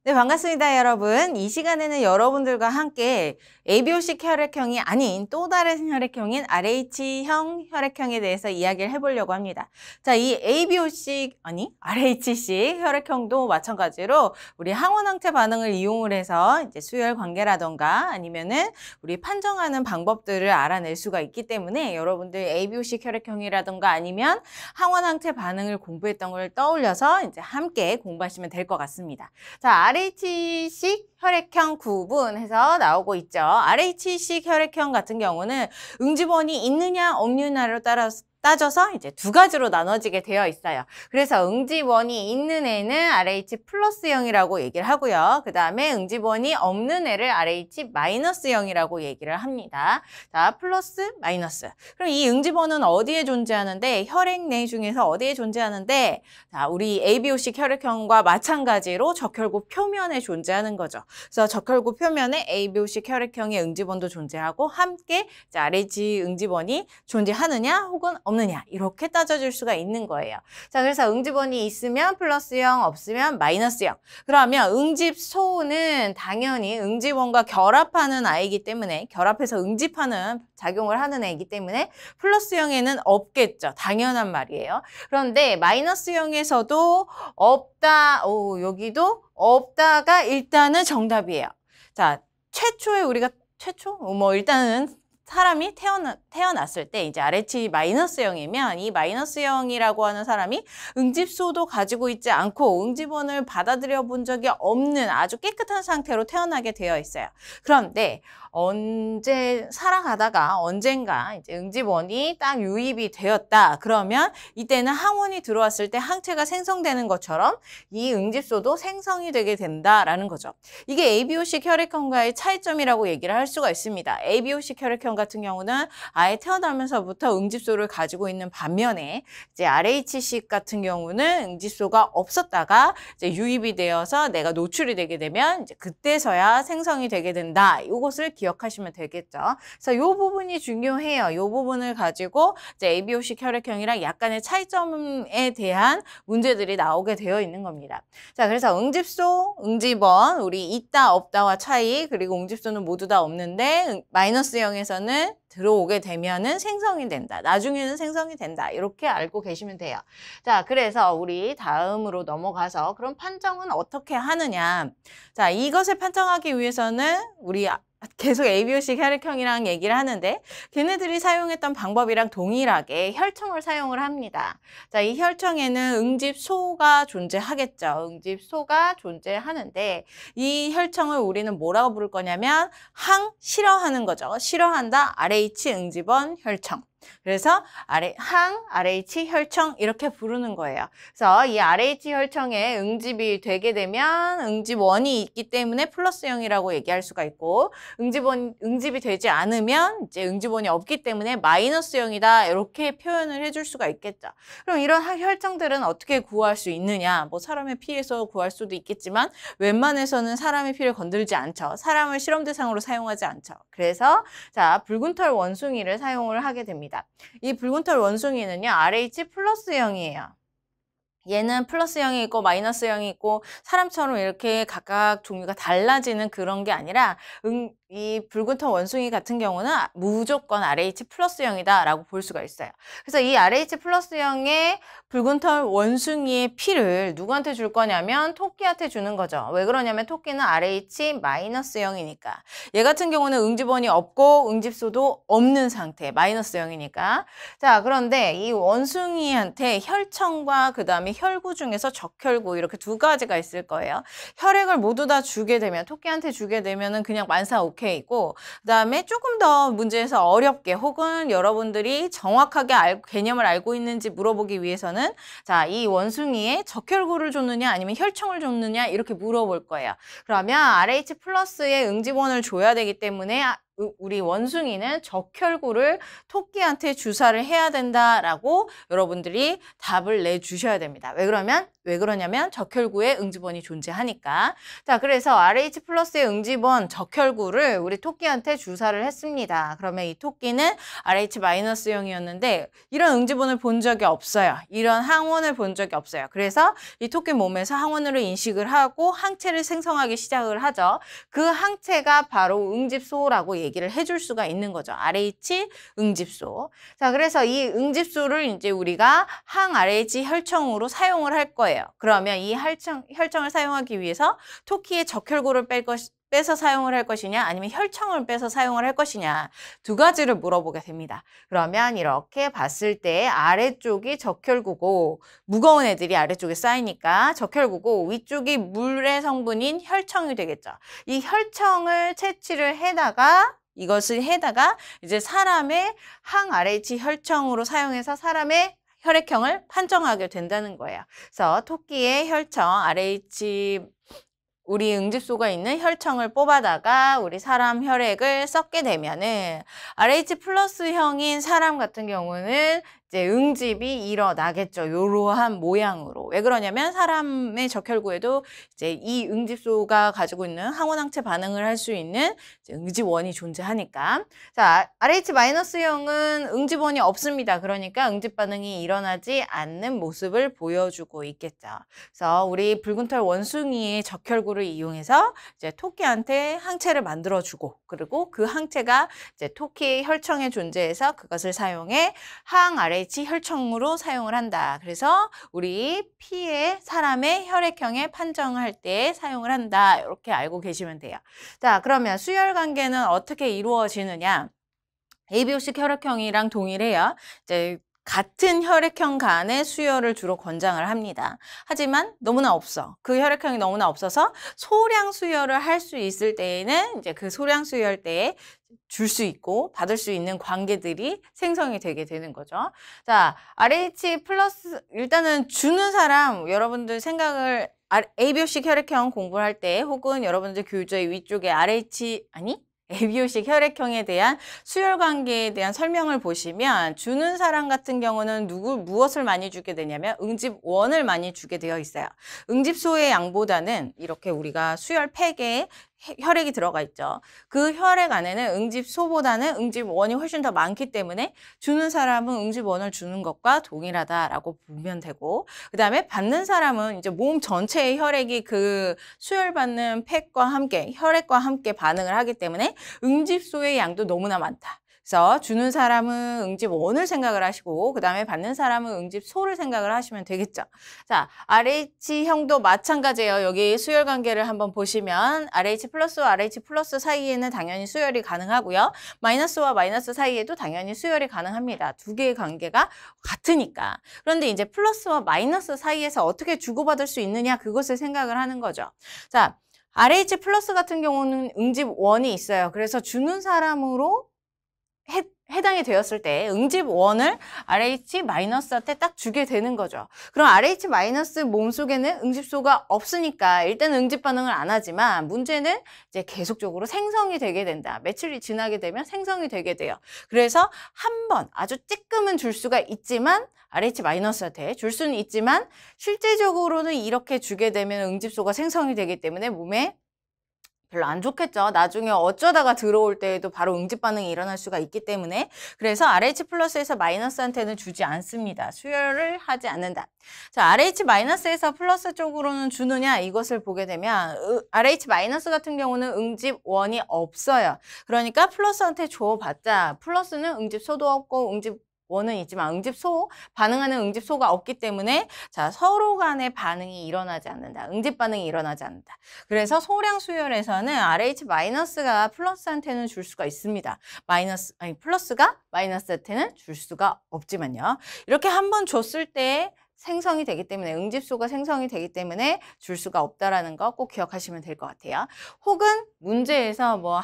네, 반갑습니다, 여러분. 이 시간에는 여러분들과 함께 ABO식 혈액형이 아닌 또 다른 혈액형인 RH형 혈액형에 대해서 이야기를 해보려고 합니다. 자, 이 ABO식, 아니, RH식 혈액형도 마찬가지로 우리 항원항체 반응을 이용을 해서 이제 수혈 관계라던가 아니면은 우리 판정하는 방법들을 알아낼 수가 있기 때문에 여러분들 ABO식 혈액형이라던가 아니면 항원항체 반응을 공부했던 걸 떠올려서 이제 함께 공부하시면 될 것 같습니다. 자, RH식 혈액형 구분해서 나오고 있죠. RH식 혈액형 같은 경우는 응집원이 있느냐 없느냐로 따져서 이제 두 가지로 나눠지게 되어 있어요. 그래서 응집원이 있는 애는 RH 플러스형이라고 얘기를 하고요. 그 다음에 응집원이 없는 애를 RH 마이너스형이라고 얘기를 합니다. 자, 플러스, 마이너스. 그럼 이 응집원은 어디에 존재하는데, 혈액 내 중에서 어디에 존재하는데, 자, 우리 ABO식 혈액형과 마찬가지로 적혈구 표면에 존재하는 거죠. 그래서 적혈구 표면에 ABO식 혈액형의 응집원도 존재하고 함께 이제 RH 응집원이 존재하느냐 혹은 없느냐 이렇게 따져줄 수가 있는 거예요. 자, 그래서 응집원이 있으면 플러스형, 없으면 마이너스형. 그러면 응집소는 당연히 응집원과 결합하는 아이이기 때문에 결합해서 응집하는 작용을 하는 애이기 때문에 플러스형에는 없겠죠. 당연한 말이에요. 그런데 마이너스형에서도 없다, 여기도 없다가 일단은 정답이에요. 자, 최초에 우리가 일단은 사람이 태어났을 때 이제 RH 마이너스형이면 이 마이너스형이라고 하는 사람이 응집소도 가지고 있지 않고 응집원을 받아들여 본 적이 없는 아주 깨끗한 상태로 태어나게 되어 있어요. 그런데 살아가다가 언젠가 이제 응집원이 딱 유입이 되었다. 그러면 이때는 항원이 들어왔을 때 항체가 생성되는 것처럼 이 응집소도 생성이 되게 된다라는 거죠. 이게 ABO식 혈액형과의 차이점이라고 얘기를 할 수가 있습니다. ABO식 혈액형 같은 경우는 아예 태어나면서부터 응집소를 가지고 있는 반면에 이제 RH식 같은 경우는 응집소가 없었다가 이제 유입이 되어서 내가 노출이 되게 되면 이제 그때서야 생성이 되게 된다. 이것을 기억하시면 되겠죠. 그래서 이 부분이 중요해요. 이 부분을 가지고 이제 ABO식 혈액형이랑 약간의 차이점에 대한 문제들이 나오게 되어 있는 겁니다. 자, 그래서 응집소, 응집원, 우리 있다, 없다와 차이, 그리고 응집소는 모두 다 없는데 마이너스형에서는 들어오게 되면은 생성이 된다. 나중에는 생성이 된다. 이렇게 알고 계시면 돼요. 자, 그래서 우리 다음으로 넘어가서 그럼 판정은 어떻게 하느냐. 자, 이것을 판정하기 위해서는 우리 계속 ABO식 혈액형이랑 얘기를 하는데 걔네들이 사용했던 방법이랑 동일하게 혈청을 사용을 합니다. 자, 이 혈청에는 응집소가 존재하겠죠. 응집소가 존재하는데 이 혈청을 우리는 뭐라고 부를 거냐면 싫어하는 거죠. 싫어한다. RH 응집원 혈청. 그래서 RH 혈청 이렇게 부르는 거예요. 그래서 이 RH 혈청에 응집이 되게 되면 응집원이 있기 때문에 플러스형이라고 얘기할 수가 있고 응집이 되지 않으면 이제 응집원이 없기 때문에 마이너스형이다 이렇게 표현을 해줄 수가 있겠죠. 그럼 이런 혈청들은 어떻게 구할 수 있느냐? 뭐 사람의 피에서 구할 수도 있겠지만 웬만해서는 사람의 피를 건들지 않죠. 사람을 실험 대상으로 사용하지 않죠. 그래서 자, 붉은 털 원숭이를 사용을 하게 됩니다. 이 붉은 털 원숭이는요, RH 플러스형이에요. 얘는 플러스형이 있고 마이너스형이 있고 사람처럼 이렇게 각각 종류가 달라지는 그런 게 아니라 이 붉은 털 원숭이 같은 경우는 무조건 RH 플러스형이다 라고 볼 수가 있어요. 그래서 이 RH 플러스형의 붉은 털 원숭이의 피를 누구한테 줄 거냐면 토끼한테 주는 거죠. 왜 그러냐면 토끼는 RH 마이너스형이니까. 얘 같은 경우는 응집원이 없고 응집소도 없는 상태, 마이너스형이니까. 자, 그런데 이 원숭이한테 혈청과 그 다음에 혈구 중에서 적혈구 이렇게 두 가지가 있을 거예요. 혈액을 모두 다 주게 되면 토끼한테 주게 되면은 그냥 만사오케이고 그다음에 조금 더 문제에서 어렵게 혹은 여러분들이 정확하게 개념을 알고 있는지 물어보기 위해서는 자, 이 원숭이에 적혈구를 줬느냐 아니면 혈청을 줬느냐 이렇게 물어볼 거예요. 그러면 RH 플러스의 응집원을 줘야 되기 때문에 우리 원숭이는 적혈구를 토끼한테 주사를 해야 된다라고 여러분들이 답을 내주셔야 됩니다. 왜 그러냐면 적혈구에 응집원이 존재하니까. 자, 그래서 RH 플러스의 응집원 적혈구를 우리 토끼한테 주사를 했습니다. 그러면 이 토끼는 RH 마이너스형이었는데 이런 응집원을 본 적이 없어요. 이런 항원을 본 적이 없어요. 그래서 이 토끼 몸에서 항원으로 인식을 하고 항체를 생성하기 시작을 하죠. 그 항체가 바로 응집소라고 얘기를 해줄 수가 있는 거죠. RH 응집소. 자, 그래서 이 응집소를 이제 우리가 항 RH 혈청으로 사용을 할 거예요. 그러면 이 혈청을 사용하기 위해서 토끼의 적혈구를 빼서 사용을 할 것이냐 아니면 혈청을 빼서 사용을 할 것이냐 두 가지를 물어보게 됩니다. 그러면 이렇게 봤을 때 아래쪽이 적혈구고 무거운 애들이 아래쪽에 쌓이니까 적혈구고 위쪽이 물의 성분인 혈청이 되겠죠. 이 혈청을 채취를 해다가 이것을 해다가 이제 사람의 항 RH 혈청으로 사용해서 사람의 혈액형을 판정하게 된다는 거예요. 그래서 토끼의 혈청, RH 우리 응집소가 있는 혈청을 뽑아다가 우리 사람 혈액을 섞게 되면은 RH 플러스형인 사람 같은 경우는 이제 응집이 일어나겠죠. 요러한 모양으로. 왜 그러냐면 사람의 적혈구에도 이제 이 응집소가 가지고 있는 항원항체 반응을 할 수 있는 이제 응집원이 존재하니까. 자, RH-형은 응집원이 없습니다. 그러니까 응집 반응이 일어나지 않는 모습을 보여주고 있겠죠. 그래서 우리 붉은털 원숭이의 적혈구를 이용해서 이제 토끼한테 항체를 만들어주고 그리고 그 항체가 이제 토끼의 혈청에 존재해서 그것을 사용해 항 RH 혈청으로 사용을 한다. 그래서 우리 피에 사람의 혈액형에 판정할 때 사용을 한다. 이렇게 알고 계시면 돼요. 자, 그러면 수혈 관계는 어떻게 이루어지느냐? ABO식 혈액형이랑 동일해요. 이제 같은 혈액형 간의 수혈을 주로 권장을 합니다. 하지만 너무나 없어. 그 혈액형이 너무나 없어서 소량 수혈을 할 수 있을 때에는 이제 그 소량 수혈 때에 줄 수 있고 받을 수 있는 관계들이 생성이 되게 되는 거죠. 자, RH 플러스 일단은 주는 사람 여러분들 생각을 ABO식 혈액형 공부할 때 혹은 여러분들 교재의 위쪽에 ABO식 혈액형에 대한 수혈 관계에 대한 설명을 보시면 주는 사람 같은 경우는 무엇을 많이 주게 되냐면 응집원을 많이 주게 되어 있어요. 응집소의 양보다는 이렇게 우리가 수혈 팩에 혈액이 들어가 있죠. 그 혈액 안에는 응집소보다는 응집원이 훨씬 더 많기 때문에 주는 사람은 응집원을 주는 것과 동일하다라고 보면 되고 그 다음에 받는 사람은 이제 몸 전체의 혈액이 그 수혈받는 팩과 함께 혈액과 함께 반응을 하기 때문에 응집소의 양도 너무나 많다. 그래서 주는 사람은 응집원을 생각을 하시고 그 다음에 받는 사람은 응집소를 생각을 하시면 되겠죠. 자, RH형도 마찬가지예요. 여기 수혈 관계를 한번 보시면 RH 플러스와 RH 플러스 사이에는 당연히 수혈이 가능하고요. 마이너스와 마이너스 사이에도 당연히 수혈이 가능합니다. 두 개의 관계가 같으니까. 그런데 이제 플러스와 마이너스 사이에서 어떻게 주고받을 수 있느냐 그것을 생각을 하는 거죠. 자, RH 플러스 같은 경우는 응집원이 있어요. 그래서 주는 사람으로 해당이 되었을 때 응집원을 RH-한테 딱 주게 되는 거죠. 그럼 RH- 몸속에는 응집소가 없으니까 일단 응집 반응을 안 하지만 문제는 이제 계속적으로 생성이 되게 된다. 며칠이 지나게 되면 생성이 되게 돼요. 그래서 한 번 아주 찌끔은 줄 수가 있지만 RH-한테 줄 수는 있지만 실제적으로는 이렇게 주게 되면 응집소가 생성이 되기 때문에 몸에 별로 안 좋겠죠. 나중에 어쩌다가 들어올 때에도 바로 응집 반응이 일어날 수가 있기 때문에 그래서 RH 플러스에서 마이너스한테는 주지 않습니다. 수혈을 하지 않는다. 자, RH 마이너스에서 플러스 쪽으로는 주느냐 이것을 보게 되면 RH 마이너스 같은 경우는 응집원이 없어요. 그러니까 플러스한테 줘봤자 플러스는 응집소도 없고 응집원은 있지만 응집소, 반응하는 응집소가 없기 때문에 자 서로 간의 반응이 일어나지 않는다. 응집 반응이 일어나지 않는다. 그래서 소량 수혈에서는 RH-가 플러스한테는 줄 수가 있습니다. 플러스가 마이너스한테는 줄 수가 없지만요. 이렇게 한번 줬을 때 생성이 되기 때문에 응집소가 생성이 되기 때문에 줄 수가 없다라는 거 꼭 기억하시면 될 것 같아요. 혹은 문제에서 뭐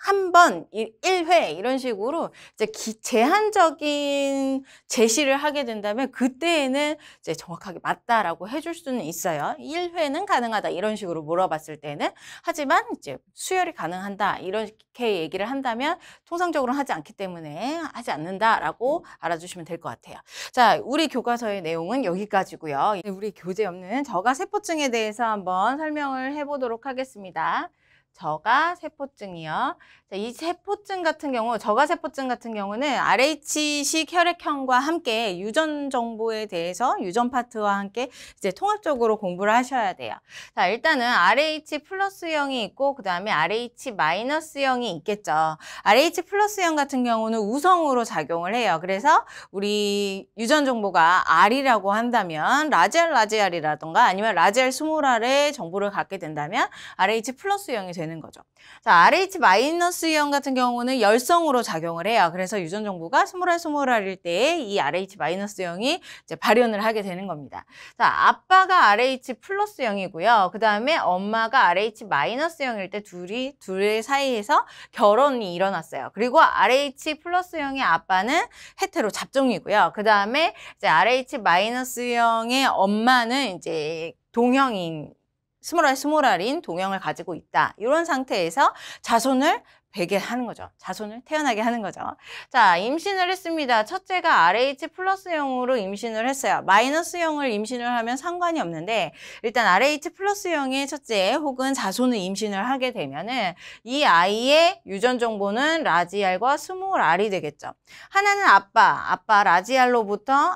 한 번, 1회 이런 식으로 이제 제한적인 제시를 하게 된다면 그때에는 이제 정확하게 맞다라고 해줄 수는 있어요. 1회는 가능하다 이런 식으로 물어봤을 때는. 하지만 이제 수열이 가능한다 이렇게 얘기를 한다면 통상적으로는 하지 않기 때문에 하지 않는다라고 알아주시면 될 것 같아요. 자, 우리 교과서의 내용은 여기까지고요. 우리 교재 없는 저가세포증에 대해서 한번 설명을 해보도록 하겠습니다. 저가세포증이요. 자, 이 세포증 같은 경우, 저가세포증 같은 경우는 RH식 혈액형과 함께 유전 정보에 대해서 유전 파트와 함께 이제 통합적으로 공부를 하셔야 돼요. 자, 일단은 RH 플러스형이 있고 그 다음에 RH 마이너스형이 있겠죠. RH 플러스형 같은 경우는 우성으로 작용을 해요. 그래서 우리 유전 정보가 R이라고 한다면 라지알이라던가 아니면 라지알 스몰R의 정보를 갖게 된다면 RH 플러스형이 되는 거죠. 자, RH 마이너스형 같은 경우는 열성으로 작용을 해요. 그래서 유전 정보가 스몰R일 때 이 RH 마이너스형이 이제 발현을 하게 되는 겁니다. 자, 아빠가 RH 플러스형이고요. 그 다음에 엄마가 RH 마이너스형일 때 둘의 사이에서 결혼이 일어났어요. 그리고 RH 플러스형의 아빠는 헤테로 잡종이고요. 그 다음에 이제 RH 마이너스형의 엄마는 이제 동형인 스몰R인 동형을 가지고 있다. 이런 상태에서 자손을 배게 하는 거죠. 자손을 태어나게 하는 거죠. 자, 임신을 했습니다. 첫째가 RH 플러스형으로 임신을 했어요. 마이너스형을 임신을 하면 상관이 없는데 일단 RH 플러스형의 첫째 혹은 자손을 임신을 하게 되면은 이 아이의 유전 정보는 라지알과 스몰R이 되겠죠. 하나는 아빠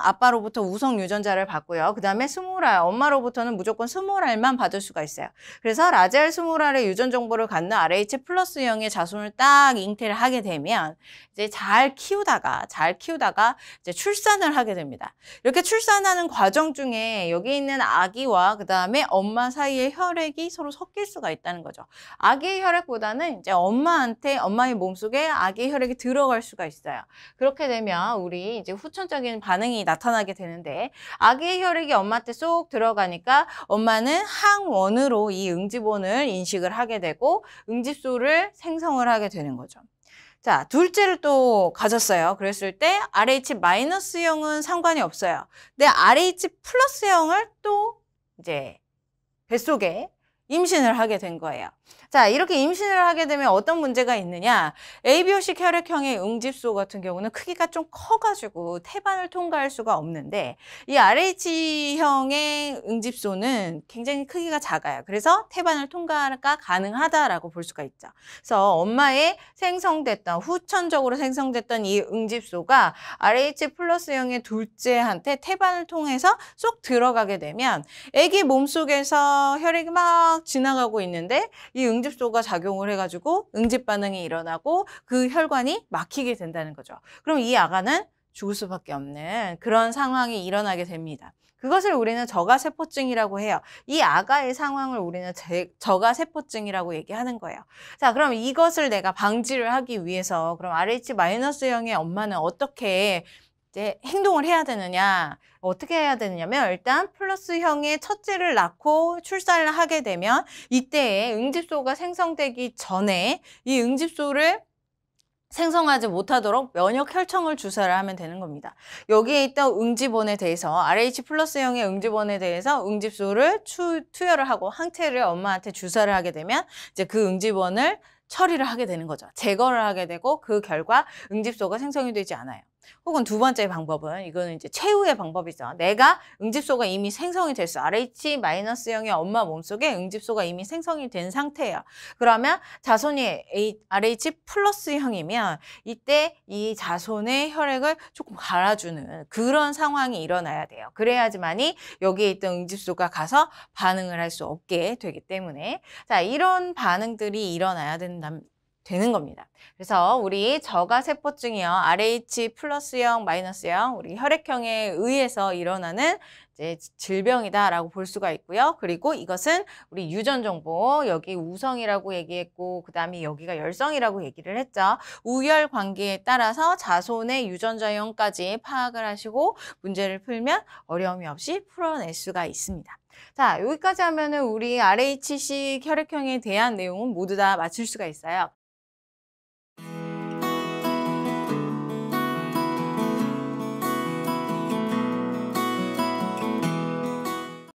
아빠로부터 우성 유전자를 받고요. 그 다음에 스몰R, 엄마로부터는 무조건 스몰R만 받을 수가 있어요. 그래서 라지알 스몰R의 유전 정보를 갖는 RH 플러스형의 자손을 딱 잉태를 하게 되면 이제 잘 키우다가 이제 출산을 하게 됩니다. 이렇게 출산하는 과정 중에 여기 있는 아기와 그 다음에 엄마 사이의 혈액이 서로 섞일 수가 있다는 거죠. 아기의 혈액보다는 이제 엄마의 몸속에 아기의 혈액이 들어갈 수가 있어요. 그렇게 되면 우리 이제 후천적인 반응이 나타나게 되는데 아기의 혈액이 엄마한테 쏙 들어가니까 엄마는 항원으로 이 응집원을 인식을 하게 되고 응집소를 생성을 하게 되는 거죠. 자, 둘째를 또 가졌어요. 그랬을 때 RH-형은 상관이 없어요. 근데 RH 플러스형을 또 이제 뱃속에 임신을 하게 된 거예요. 자, 이렇게 임신을 하게 되면 어떤 문제가 있느냐? ABO식 혈액형의 응집소 같은 경우는 크기가 좀 커가지고 태반을 통과할 수가 없는데 이 RH형의 응집소는 굉장히 크기가 작아요. 그래서 태반을 통과가 가능하다라고 볼 수가 있죠. 그래서 엄마의 후천적으로 생성됐던 이 응집소가 RH 플러스형의 둘째한테 태반을 통해서 쏙 들어가게 되면 아기 몸속에서 혈액이 막 지나가고 있는데 이 응집소가 작용을 해가지고 응집 반응이 일어나고 그 혈관이 막히게 된다는 거죠. 그럼 이 아가는 죽을 수밖에 없는 그런 상황이 일어나게 됩니다. 그것을 우리는 저가세포증이라고 해요. 이 아가의 상황을 우리는 저가세포증이라고 얘기하는 거예요. 자, 그럼 이것을 내가 방지를 하기 위해서 그럼 RH-형의 엄마는 어떻게 이제 행동을 해야 되느냐? 어떻게 해야 되느냐면 일단 플러스형의 첫째를 낳고 출산을 하게 되면 이때에 응집소가 생성되기 전에 이 응집소를 생성하지 못하도록 면역 혈청을 주사를 하면 되는 겁니다. 여기에 있던 응집원에 대해서 RH 플러스형의 응집원에 대해서 응집소를 투여를 하고 항체를 엄마한테 주사를 하게 되면 이제 그 응집원을 처리를 하게 되는 거죠. 제거를 하게 되고 그 결과 응집소가 생성이 되지 않아요. 혹은 두 번째 방법은 이거는 이제 최후의 방법이죠. 내가 응집소가 이미 생성이 됐어. RH-형의 엄마 몸속에 응집소가 이미 생성이 된 상태예요. 그러면 자손이 RH 플러스형이면 이때 이 자손의 혈액을 조금 갈아주는 그런 상황이 일어나야 돼요. 그래야지만이 여기에 있던 응집소가 가서 반응을 할 수 없게 되기 때문에 자, 이런 반응들이 일어나야 되는 겁니다. 그래서 우리 저가세포증이요. RH 플러스형, 마이너스형, 우리 혈액형에 의해서 일어나는 이제 질병이다라고 볼 수가 있고요. 그리고 이것은 우리 유전 정보, 여기 우성이라고 얘기했고, 그 다음에 여기가 열성이라고 얘기를 했죠. 우열 관계에 따라서 자손의 유전자형까지 파악을 하시고 문제를 풀면 어려움이 없이 풀어낼 수가 있습니다. 자, 여기까지 하면은 우리 RH식 혈액형에 대한 내용은 모두 다 맞출 수가 있어요.